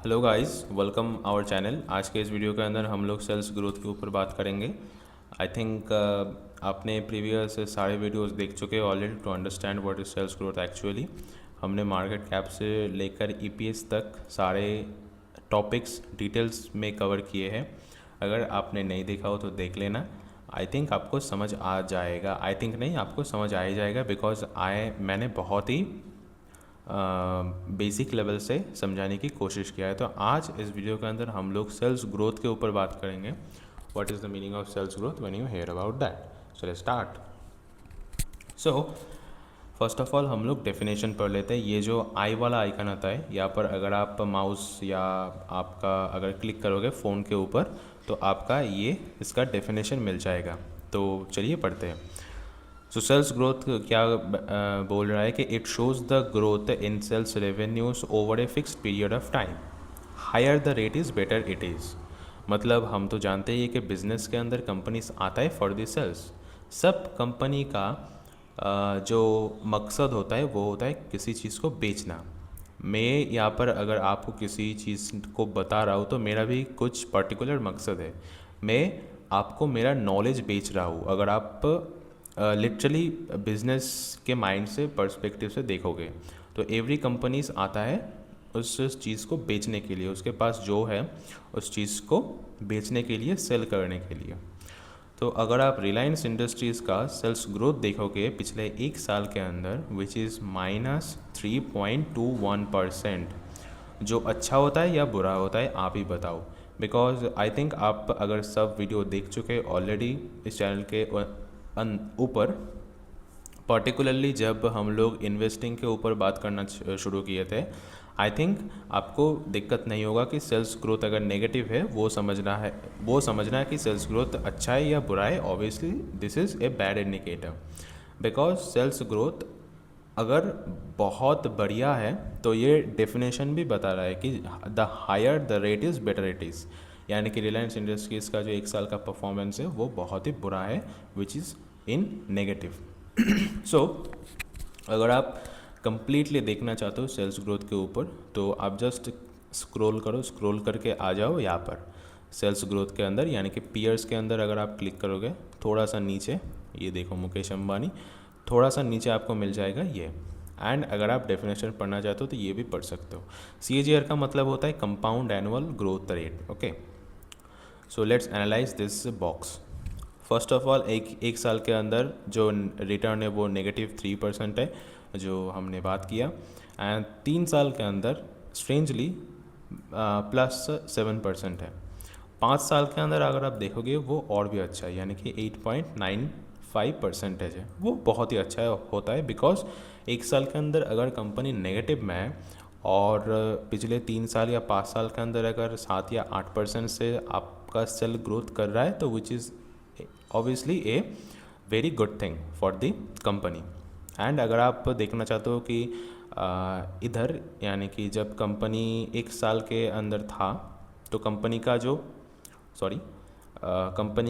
Hello guys, welcome our channel. आज के इस वीडियो के अंदर हम लोग सेल्स ग्रोथ के ऊपर बात करेंगे। आई थिंक आपने प्रीवियस सारे वीडियोस देख चुके हैं already to understand what is sales growth actually. हमने मार्केट कैप से लेकर ईपीएस तक सारे टॉपिक्स डिटेल्स में कवर किए हैं। अगर आपने नहीं देखा हो तो देख लेना। आई थिंक आपको समझ आ जाएगा। आई थिंक नहीं, आपको समझ आ ही जाएगा बिकॉज मैंने बहुत ही बेसिक लेवल से समझाने की कोशिश किया है। तो आज इस वीडियो के अंदर हम लोग सेल्स ग्रोथ के ऊपर बात करेंगे। What is the meaning of sales growth when you hear about that. So let's start. So first of all हम लोग डेफिनेशन पढ़ लेते हैं। ये जो आई वाला आइकन आता है यहाँ पर, अगर आप माउस या आपका अगर क्लिक करोगे फ़ोन के ऊपर तो आपका ये इसका डेफिनेशन मिल जाएगा। तो चलिए पढ़ते हैं। सो सेल्स ग्रोथ क्या बोल रहा है कि it shows the growth in sales revenues over a fixed period of time. Higher the rate is better it is. मतलब हम तो जानते ही है कि बिज़नेस के अंदर कंपनीज आता है फॉर द सेल्स। सब कंपनी का जो मकसद होता है वो होता है किसी चीज़ को बेचना। मैं यहाँ पर अगर आपको किसी चीज़ को बता रहा हूँ तो मेरा भी कुछ पर्टिकुलर मकसद है। मैं आपको मेरा नॉलेज बेच रहा हूँ। अगर आप लिटरली बिजनेस के माइंड से पर्सपेक्टिव से देखोगे तो एवरी कंपनीज आता है उस चीज़ को बेचने के लिए, उसके पास जो है उस चीज़ को बेचने के लिए, सेल करने के लिए। तो अगर आप रिलायंस इंडस्ट्रीज़ का सेल्स ग्रोथ देखोगे पिछले एक साल के अंदर विच इज़ -3.21%, जो अच्छा होता है या बुरा होता है आप ही बताओ। बिकॉज आई थिंक आप अगर सब वीडियो देख चुके ऑलरेडी इस चैनल के ऊपर, पर्टिकुलरली जब हम लोग इन्वेस्टिंग के ऊपर बात करना शुरू किए थे, आई थिंक आपको दिक्कत नहीं होगा कि सेल्स ग्रोथ अगर नेगेटिव है वो समझना है कि सेल्स ग्रोथ अच्छा है या बुरा है। Obviously this is a bad indicator because sales growth अगर बहुत बढ़िया है तो ये डेफिनेशन भी बता रहा है कि the higher the rate is better it is. यानी कि रिलायंस इंडस्ट्रीज़ का जो एक साल का परफॉर्मेंस है वो बहुत ही बुरा है, विच इज़ इन नेगेटिव। सो अगर आप कंप्लीटली देखना चाहते हो सेल्स ग्रोथ के ऊपर तो आप जस्ट स्क्रॉल करो, स्क्रॉल करके आ जाओ यहाँ पर सेल्स ग्रोथ के अंदर, यानी कि पीयर्स के अंदर अगर आप क्लिक करोगे थोड़ा सा नीचे, ये देखो मुकेश अंबानी, थोड़ा सा नीचे आपको मिल जाएगा ये। एंड अगर आप डेफिनेशन पढ़ना चाहते हो तो ये भी पढ़ सकते हो। CAGR का मतलब होता है compound annual growth rate. Okay, so let's analyse this box. First of all एक साल के अंदर जो रिटर्न है वो -3% है, जो हमने बात किया। एंड 3 साल के अंदर स्ट्रेंजली +7% है। 5 साल के अंदर अगर आप देखोगे वो और भी अच्छा है, यानी कि 8.95% है। वो बहुत ही अच्छा होता है बिकॉज एक साल के अंदर अगर कंपनी नेगेटिव में है और पिछले 3 साल या 5 साल के अंदर अगर 7 या 8% से आपका सेल ग्रोथ कर रहा है तो which is obviously a very good thing for the company. And अगर आप देखना चाहते हो कि इधर, यानी कि जब कंपनी एक साल के अंदर था तो कंपनी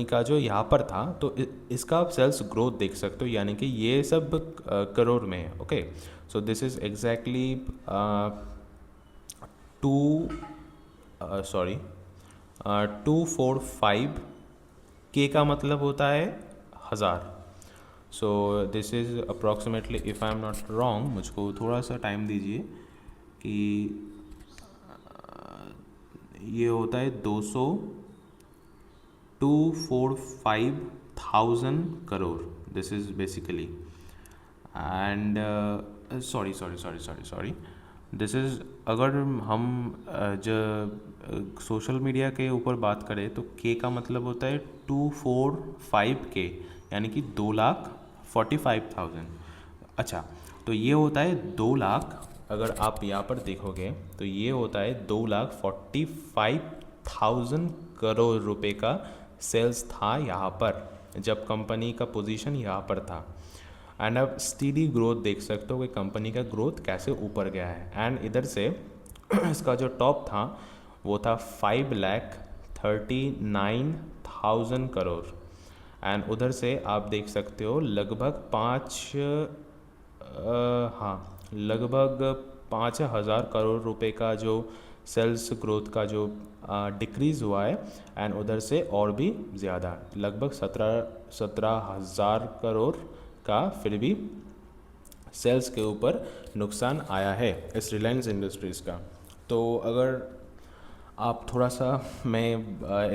का जो यहाँ पर था तो इसका आप सेल्स ग्रोथ देख सकते हो, यानी कि ये सब करोड़ में है। Okay, so this is exactly 245 के का मतलब होता है 1000। So this is approximately, if I am not wrong, मुझको थोड़ा सा टाइम दीजिए, कि ये होता है 245,000 crore. This is basically and sorry this is, अगर हम जो सोशल मीडिया के ऊपर बात करें तो के का मतलब होता है 245K, यानी कि 2,45,000। अच्छा, तो ये होता है 2 लाख। अगर आप यहाँ पर देखोगे तो ये होता है 2,45,000 करोड़ रुपए का सेल्स था यहाँ पर जब कंपनी का पोजीशन यहाँ पर था। एंड अब स्टीडी ग्रोथ देख सकते हो कि कंपनी का ग्रोथ कैसे ऊपर गया है। एंड इधर से इसका जो टॉप था वो था 5,39,000 करोड़। एंड उधर से आप देख सकते हो लगभग लगभग 5,000 करोड़ रुपए का जो सेल्स ग्रोथ का जो डिक्रीज़ हुआ है, एंड उधर से और भी ज़्यादा लगभग 17,000 करोड़ का फिर भी सेल्स के ऊपर नुकसान आया है इस रिलायंस इंडस्ट्रीज़ का। तो अगर आप थोड़ा सा, मैं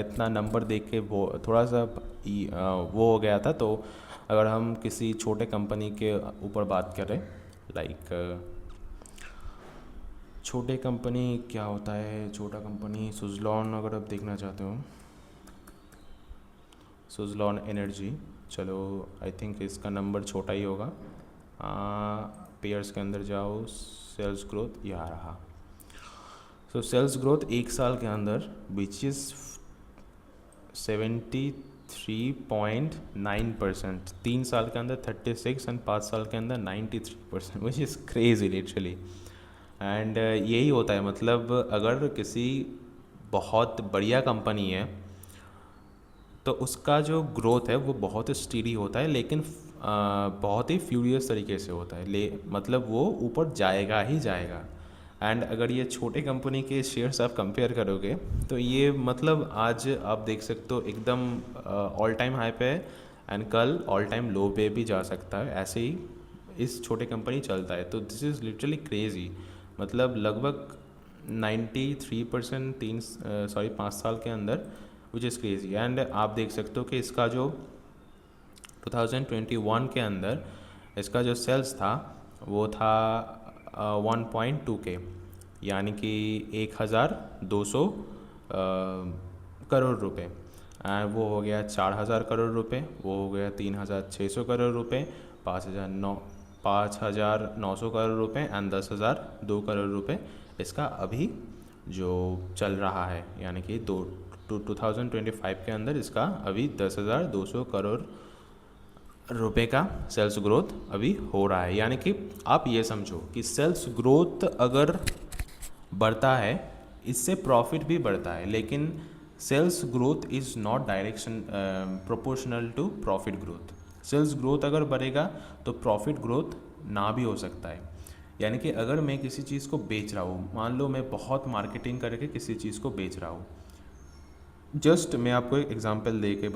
इतना नंबर देख के वो थोड़ा सा वो हो गया था। तो अगर हम किसी छोटे कंपनी के ऊपर बात करें, लाइक छोटे कंपनी क्या होता है, छोटा कंपनी सुज़लॉन अगर आप देखना चाहते हो, सुज़लॉन एनर्जी, चलो आई थिंक इसका नंबर छोटा ही होगा। पेयर्स के अंदर जाओ, सेल्स ग्रोथ ये आ रहा। सो सेल्स ग्रोथ एक साल के अंदर विच इज़ 73.9%, 3 साल के अंदर 36 एंड 5 साल के अंदर 93%, which is crazy literally. And यही होता है, मतलब अगर किसी बहुत बढ़िया कंपनी है तो उसका जो ग्रोथ है वो बहुत स्टीडी होता है, लेकिन बहुत ही फ्यूरियस तरीके से होता है, मतलब वो ऊपर जाएगा ही जाएगा। एंड अगर ये छोटे कंपनी के शेयर्स आप कंपेयर करोगे तो ये मतलब आज आप देख सकते हो एकदम ऑल टाइम हाई पे है, एंड कल ऑल टाइम लो पे भी जा सकता है, ऐसे ही इस छोटे कंपनी चलता है। तो दिस इज़ लिटरली क्रेजी, मतलब लगभग 93% 5 साल के अंदर, विच इज़ क्रेजी। एंड आप देख सकते हो कि इसका जो 2021 के अंदर इसका जो सेल्स था वो था 1.2K, यानी कि 1,200 करोड़ रुपए, एंड वो हो गया 4,000 करोड़ रुपए, वो हो गया 3,600 करोड़ रुपए, 5,900 करोड़ रुपए, एंड 10,002 करोड़ रुपए इसका अभी जो चल रहा है, यानी कि 2025 के अंदर इसका अभी 10,200 करोड़ रुपए का सेल्स ग्रोथ अभी हो रहा है। यानी कि आप ये समझो कि सेल्स ग्रोथ अगर बढ़ता है इससे प्रॉफिट भी बढ़ता है, लेकिन sales growth is not direction proportional to profit growth. Sales growth अगर बढ़ेगा तो प्रॉफिट ग्रोथ ना भी हो सकता है। यानी कि अगर मैं किसी चीज़ को बेच रहा हूँ, मान लो मैं बहुत मार्केटिंग करके किसी चीज़ को बेच रहा हूँ, जस्ट मैं आपको एक एग्जांपल दे के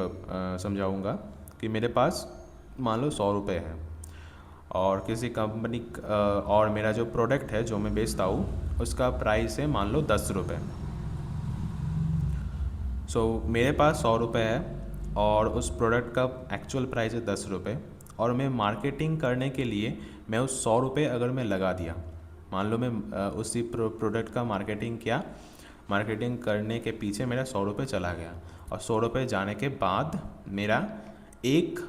समझाऊँगा कि मेरे पास मान लो 100 रुपये है, और किसी कंपनी और मेरा जो प्रोडक्ट है जो मैं बेचता हूँ उसका प्राइस है मान लो 10 रुपये। सो मेरे पास 100 रुपये है और उस प्रोडक्ट का एक्चुअल प्राइस है 10 रुपये, और मैं मार्केटिंग करने के लिए मैं उस 100 रुपये अगर मैं लगा दिया, मान लो मैं उसी प्रोडक्ट का मार्केटिंग किया, मार्केटिंग करने के पीछे मेरा 100 रुपये चला गया, और 100 रुपये जाने के बाद मेरा एक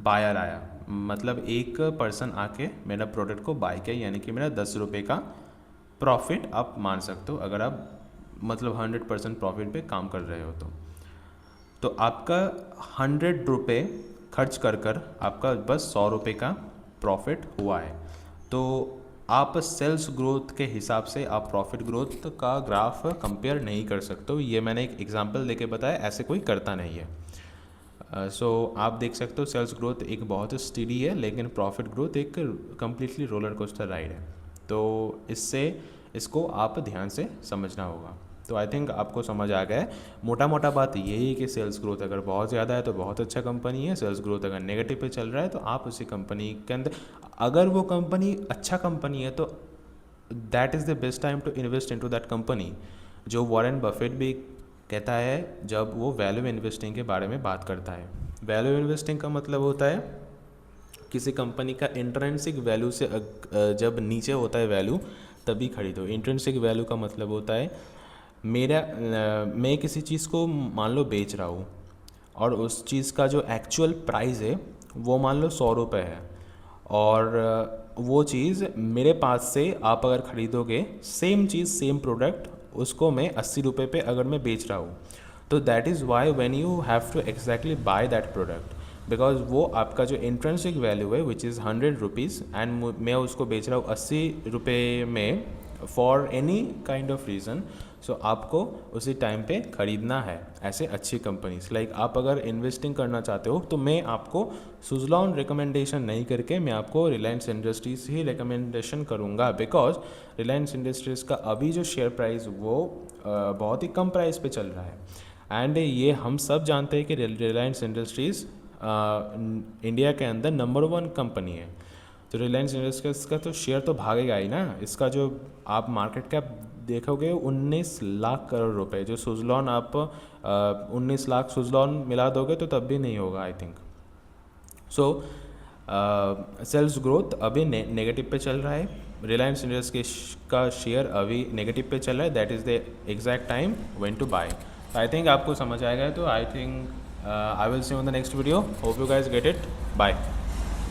बायर आया, मतलब एक पर्सन आके मेरा प्रोडक्ट को बाय किया, यानी कि मेरा 10 रुपये का प्रॉफिट आप मान सकते हो अगर आप मतलब 100% प्रॉफिट पे काम कर रहे हो। तो आपका 100 रुपये खर्च कर आपका बस 100 रुपये का प्रॉफिट हुआ है। तो आप सेल्स ग्रोथ के हिसाब से आप प्रॉफिट ग्रोथ का ग्राफ कंपेयर नहीं कर सकते हो। ये मैंने एक एग्जांपल देके बताया, ऐसे कोई करता नहीं है। सो आप देख सकते हो सेल्स ग्रोथ एक बहुत स्टीडी है, लेकिन प्रॉफिट ग्रोथ एक कम्प्लीटली रोलर कोस्टर राइड है। तो इसको आप ध्यान से समझना होगा। तो आई थिंक आपको समझ आ गया है। मोटा मोटा बात यही है कि सेल्स ग्रोथ अगर बहुत ज़्यादा है तो बहुत अच्छा कंपनी है, सेल्स ग्रोथ अगर नेगेटिव पे चल रहा है तो आप उसी कंपनी के अंदर, अगर वो कंपनी अच्छा कंपनी है तो that is the best time to invest into that company, जो वॉरेन बफेट भी कहता है जब वो वैल्यू इन्वेस्टिंग के बारे में बात करता है। वैल्यू इन्वेस्टिंग का मतलब होता है किसी कंपनी का इंट्रिंसिक वैल्यू से जब नीचे होता है वैल्यू तभी खरीदो। इंट्रिंसिक वैल्यू का मतलब होता है मैं किसी चीज़ को मान लो बेच रहा हूँ और उस चीज़ का जो एक्चुअल प्राइस है वो मान लो 100 रुपये है, और वो चीज़ मेरे पास से आप अगर ख़रीदोगे सेम चीज़ सेम प्रोडक्ट, उसको मैं 80 रुपये पे अगर मैं बेच रहा हूँ, तो that is why when you have to exactly buy that product, because वो आपका जो इंट्रिंसिक वैल्यू है विच इज़ 100 रुपीज़, एंड मैं उसको बेच रहा हूँ 80 रुपये में, for any kind of reason, so आपको उसी टाइम पे ख़रीदना है ऐसे अच्छी कंपनीज। लाइक आप अगर इन्वेस्टिंग करना चाहते हो तो मैं आपको सुज़लॉन रिकमेंडेशन नहीं करके मैं आपको रिलायंस इंडस्ट्रीज़ ही रिकमेंडेशन करूँगा, बिकॉज रिलायंस इंडस्ट्रीज़ का अभी जो शेयर प्राइस वो बहुत ही कम प्राइस पे चल रहा है। एंड ये हम सब जानते हैं कि रिलायंस इंडस्ट्रीज़ इंडिया के अंदर नंबर 1 कंपनी है। तो रिलायंस इंडस्ट्रीज का तो शेयर तो भागेगा ही ना। इसका जो आप मार्केट कैप देखोगे 19 लाख करोड़ रुपए, जो सुज़लॉन आप 19 लाख सुज़लॉन मिला दोगे तो तब भी नहीं होगा I think. So sales growth अभी नेगेटिव पे चल रहा है, रिलायंस इंडस्ट्रीज का शेयर अभी नेगेटिव पे चल रहा है। That is the exact time when to buy. तो आई थिंक आपको समझ आएगा। तो I think I will see on the next video. Hope you guys get it. Bye.